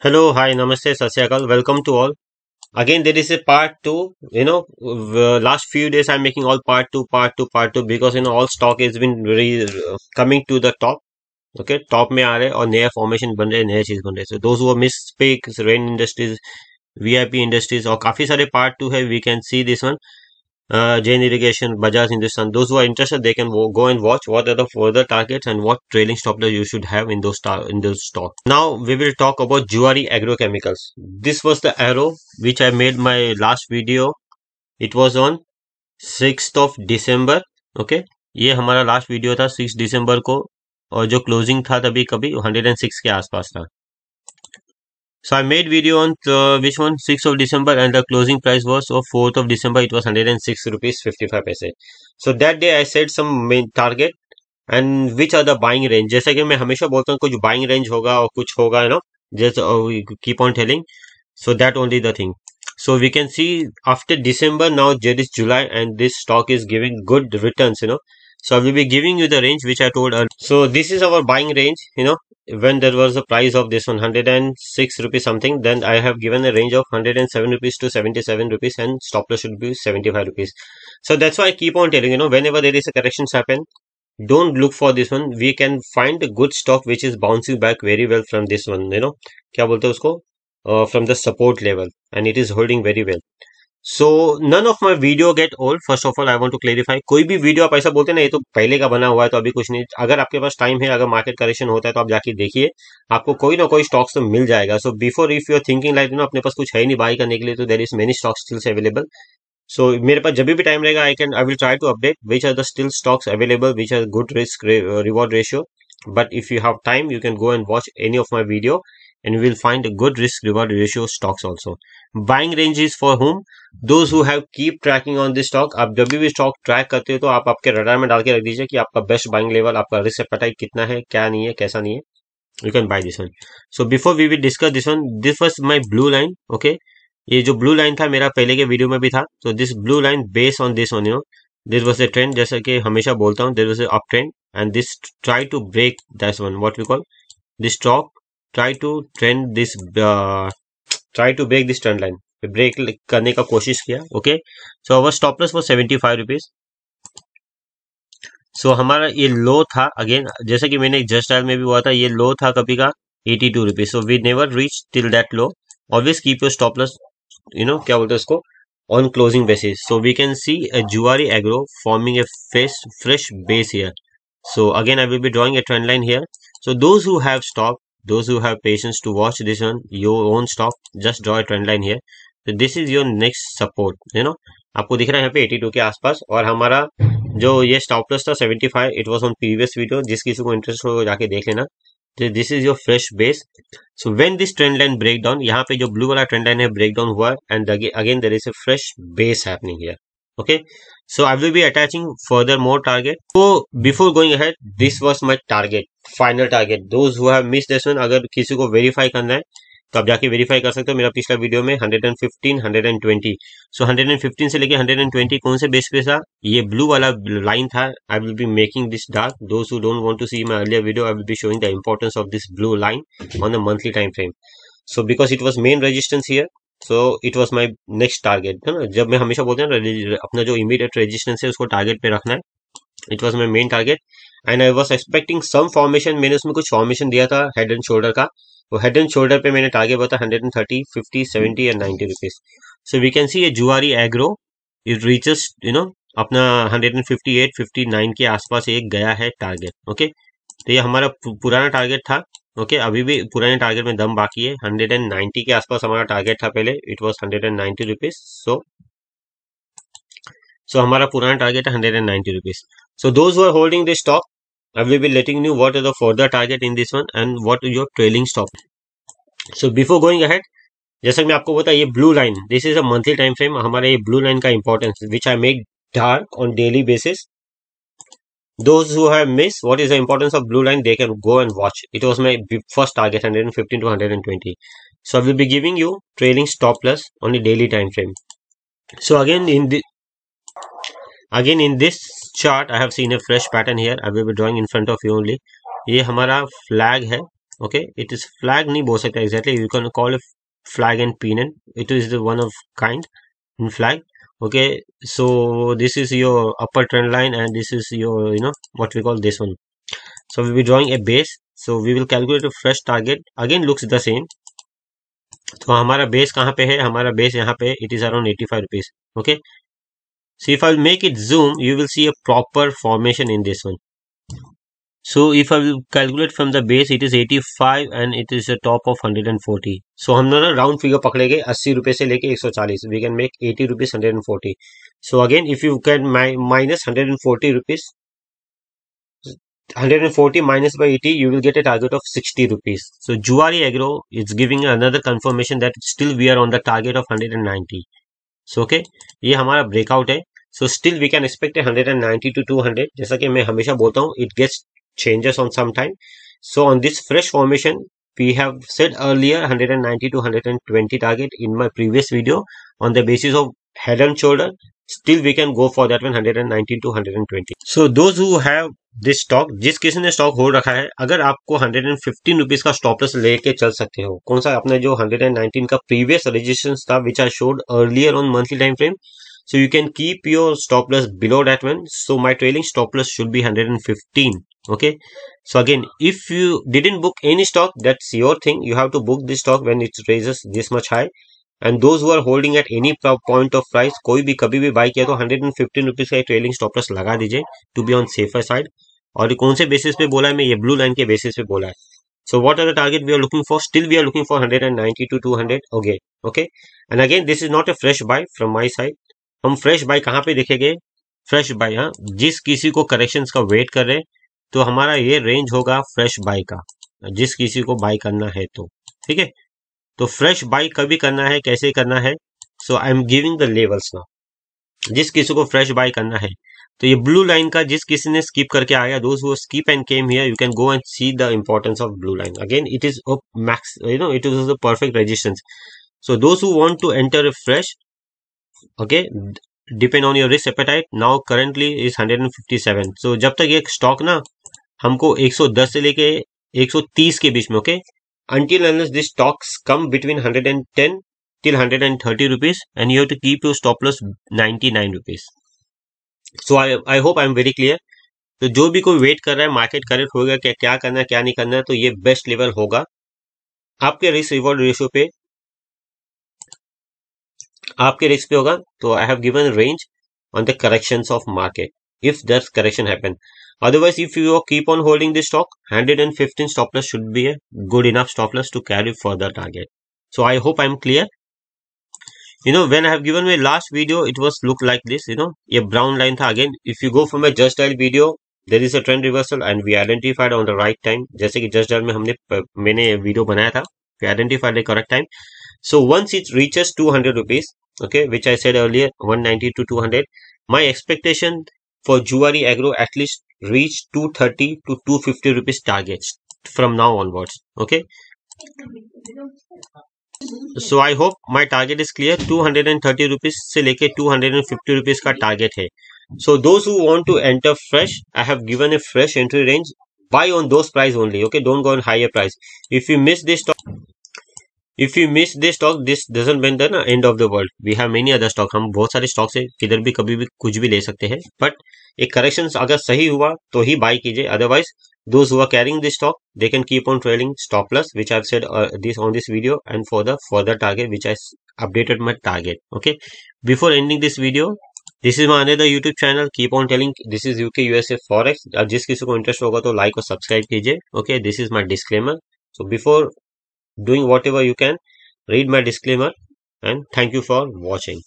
Hello, hi, namaste, sasyakal. Welcome to all. Again, there is a part two. Last few days I'm making all part two because all stock has been very coming to the top. Okay, top में आ रहे हैं और नया formation बन रहे हैं, नया चीज बन रहे हैं. So those who are miss pick Rain Industries, VIP Industries और काफी सारे part two है. We can see this one. Jain Irrigation, Bajaj Hindustan. Those who are interested, they can go and watch what are the further targets and what trailing stop loss you should have in those stocks. Now we will talk about Juari Agrochemicals. This was the arrow which I made my last video. It was on 6th of December. Okay, ये हमारा last video था 6 दिसंबर को और जो closing था तभी कभी 106 के आसपास था. So I made video on which one 6th of December and the closing price was of 4th of December. It was 106 rupees 55 paise. So that day I set some main target and which are the buying range. जैसे कि मैं हमेशा बोलता हूँ कुछ buying range होगा और कुछ होगा just we keep on telling. So that only the thing. So we can see after December now there is July and this stock is giving good returns. So I will be giving you the range which I told earlier. So this is our buying range. When there was a price of this 106 rupees something, then I have given a range of 107 rupees to 77 rupees and stop loss should be 75 rupees. So that's why I keep on telling whenever there is a corrections happen, don't look for this one. We can find a good stock which is bouncing back very well from this one. क्या बोलते हैं उसको, from the support level, and it is holding very well. So none of my video get old. First of all I want to clarify, कोई भी video आप ऐसा बोलते हैं ना ये तो पहले का बना हुआ है तो अभी कुछ नहीं. अगर आपके पास टाइम है, अगर मार्केट करेक्शन होता है तो आप जाके देखिए, आपको कोई ना कोई स्टॉक्स तो मिल जाएगा. So before if you are thinking like अपने पास कुछ है नहीं बाई करने के लिए, तो there is many stocks stills available. So मेरे पास जब भी टाइम रहेगा I will try to update which are the still stocks available which are good risk reward ratio. But if you have time, you can go and watch any of my video and you will find a good risk reward ratio stocks also. Buying range is for whom? Those who have keep tracking on this stock. आप जब भी stock track करते हो तो आप आपके radar में डाल के रख दीजिए कि आपका बेस्ट बाइंग लेवल, आपका रिस्क एपेटाइट कितना है, क्या नहीं है, कैसा नहीं है. You can buy this one. So before we will discuss this one, this was my blue line. Okay, ये जो ब्लू लाइन था मेरा पहले के वीडियो में भी था. So this blue line based on this one, this was a trend. जैसा कि हमेशा बोलता हूँ, there was a uptrend and this try to break that one. What we call this stock try to trend this try to break this trend line. Break करने का कोशिश किया. Okay, so our stop loss for 75 rupees. So हमारा ये लो था. Again जैसे कि मैंने जस्ट डायल में भी हुआ था, ये लो था कभी का 82 rupees. So we never reach till that low. Always keep your stop loss क्या बोलते हैं उसको, on closing basis. So we can see a Juari Agro forming a fresh base here. So again I will be drawing a trend line here. So those who have stock, those who have patience to watch this one, your own stock, just draw a trend line here. So this is your next support. आपको दिख रहा है यहाँ पे 82 के आसपास. और हमारा जो ये स्टॉप लॉस था 75, it was on previous video. जिस किसी को इंटरेस्ट हो जाके देख लेना. This is your fresh base. So when this trend line break down, यहाँ पे जो ब्लू वाला ट्रेंड लाइन है ब्रेक डाउन हुआ and again there is a fresh base happening here. Okay, so I will be attaching further more target. So before going ahead, this was my target, final target. Those who have missed this one, अगर किसी को verify करना है तो आप जाके verify कर सकते हो. मेरा पिछला वीडियो में 115 120. सो 115 से लेके 120 कौन से बेस पे था, ये ब्लू वाला लाइन था. I will be making this dark. Those who don't want to see my earlier video, I will be showing the importance of this blue line on the monthly time frame. So because it was main resistance here, so it was my next target. है ना, जब मैं हमेशा बोलते हैं ना अपना जो इमीडिएट रेजिस्टेंस है उसको टारगेट पे रखना है. It was my main target and I was expecting some formation. मैंने उसमें कुछ फॉर्मेशन दिया था हेड एंड शोल्डर का. वो हेड एंड शोल्डर पे मैंने टारगेट बताया 130, 50, 70 and 90 rupees. So we can see ये जुआरी एग्रो इट रीचेस अपना 158 59 के आसपास एक गया है टारगेट. ओके, तो ये हमारा पुराना टारगेट था. ओके, अभी भी पुराने टारगेट में दम बाकी है. 190 के आसपास हमारा टारगेट था पहले. It was 190 rupees. सो हमारा पुराना टारगेट है 190 rupees. So those who are holding this stock, I will be letting you what is the further target in this one and what is your trailing stop. So before going ahead, जैसा कि मैं आपको बताया ये blue line, this is a monthly time frame. हमारे ये blue line का importance which I make dark on daily basis. Those who have missed what is the importance of blue line, they can go and watch. It was my first target 115 to 120. So I will be giving you trailing stop loss on the daily time frame. So again in this chart I have seen a fresh pattern here. I will be drawing in front of you only. ये हमारा flag है. okay, it is flag नहीं बोल सकते exactly, you can call it flag and pennant, it is the one of kind in flag. Okay, so this is your upper trend line and this is your, you know, what we call this one. So we'll be drawing a base, so we will calculate a fresh target, again looks the same. तो हमारा base कहाँ पे है, हमारा base यहाँ पे, it is around 85 rupees. Okay, so if I make it zoom, you will see a proper formation in this one. So if I will calculate from the base, it is 85 and it is a top of 140. So हम ना round figure पकड़ेंगे 80 रुपए से लेके 140. We can make 80 rupees 140. So again, if you can minus 140 rupees, 140 minus by 80, you will get a target of 60 rupees. So Zuari Agro is giving another confirmation that still we are on the target of 190. So okay, ये हमारा breakout है. So still we can expect a 190 to 200. जैसा कि मैं हमेशा बोलता हूँ, it gets changes on some time. So on this fresh formation, we have said earlier 190 to 120 target in my previous video. On the basis of head and shoulder, still we can go for that one, 119 to 120. So those who have this stock, जिस किसी ने stock hold रखा है, अगर आपको 115 rupees का stop loss लेके चल सकते हो, कौन सा, अपने जो 119 का प्रीवियस रजिस्ट्रेशन था which I showed earlier on monthly time frame. So you can keep your stop loss below that one. So my trailing stop loss should be 115. Okay. So again, if you didn't book any stock, that's your thing. You have to book this stock when it raises this much high. And those who are holding at any point of price, कोई भी कभी भी by किया तो 115 rupees का trailing stop loss लगा दीजिए to be on safer side. और कौन से बेसिस पे बोला है, मैं ये ब्लू लाइन के बेसिस पे बोला है. So what are the target we are looking for? Still we are looking for 190 to 200. Okay. Okay. And again, this is not a fresh buy from my side. हम fresh bye कहाँ पे देखेंगे, fresh bye, हाँ, जिस किसी को corrections का wait कर रहे तो हमारा ये रेंज होगा फ्रेश बाय का, जिस किसी को बाय करना है तो. ठीक है, तो फ्रेश बाय कभी करना है, कैसे करना है. So I am giving the levels now. जिस किसी को फ्रेश बाय करना है तो ये ब्लू लाइन का जिस किसी ने स्किप करके आया, those who skip and came here, you can go and see the importance of blue line. Again it is max, you know, it is the perfect resistance. So those who want to enter a fresh, okay, depend on your risk appetite. Now currently is 157. so जब तक ये stock ना हमको 110 से लेके 130 के बीच में, okay, until unless this stocks come between 110 till 130 rupees and you have to keep your stop loss 99 rupees. so I hope I am very clear. तो जो भी कोई वेट कर रहा है मार्केट करेक्ट होगा क्या करना है क्या नहीं करना है, तो ये बेस्ट लेवल होगा आपके रिस्क रिवॉर्ड रेशियो पे, आपके रिस्क पे होगा. तो I have given range on the corrections of market if that correction happen. Otherwise, if you keep on holding this stock, 115 stop loss should be a good enough stop loss to carry further target. So I hope I'm clear. You know, when I have given my last video, it was look like this. You know, ये brown line था. Again, if you go from my Just Dial video, there is a trend reversal and we identified on the right time. जैसे कि Just Dial में मैंने video बनाया था, we identified the correct time. So once it reaches 200 rupees, okay, which I said earlier, 190 to 200, my expectation for Zuari Agro at least reach 230 to 250 rupees targets from now onwards. Okay. So I hope my target is clear. 230 rupees से लेके 250 rupees का target है. So those who want to enter fresh, I have given a fresh entry range. Buy on those price only. Okay, don't go on higher price. If you miss this stock, this doesn't mean the end of the world. We have many other stock. हम बहुत सारे stock से किधर भी कभी भी कुछ भी ले सकते हैं. बट एक करेक्शन अगर सही हुआ तो ही बाय कीजिए. Otherwise those who are carrying this stock, they can keep on trailing stop loss, which I've said this on this video, and for the further target, which I updated my target. Okay. Before ending this video, this is my another YouTube channel. Keep on telling this is UK USA Forex. जिस किसी को interest होगा तो like और subscribe कीजिए. Okay. This is my disclaimer. So before doing whatever you can, read my disclaimer and thank you for watching.